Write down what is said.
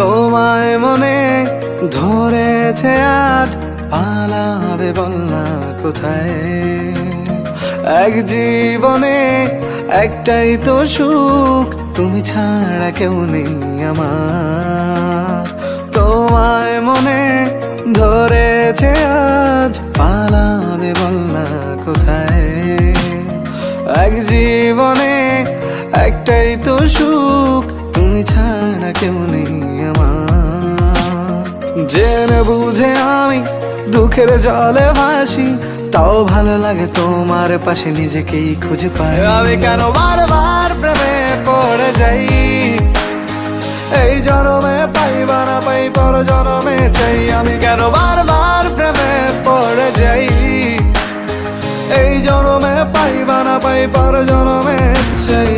তোমায় মনে ধরেছে আজ, পালাবে বল না কোথায়। এক জীবনে একটাই তো সুখ, তুমি ছাড়া কেউ নেই আমার। তোমায় মনে ধরেছে আজ, পালাবে বল না কোথায়। এক জীবনে একটাই তো সুখ, তুমি ছাড়া কেউ নেই আমার। জেনে বুঝে আমি দুঃখের জলে ভাসি, তাও ভালো লাগে তোমার পাশে নিজেকেই খুঁজে পাই। আমি কেন বারবার প্রেমে পড়ে যাই, এই জনমে পাই বা না পাই পর জনমে চাই। আমি কেন বারবার প্রেমে পড়ে যাই, এই জনমে পাই বা না পাই পর জনমে চাই।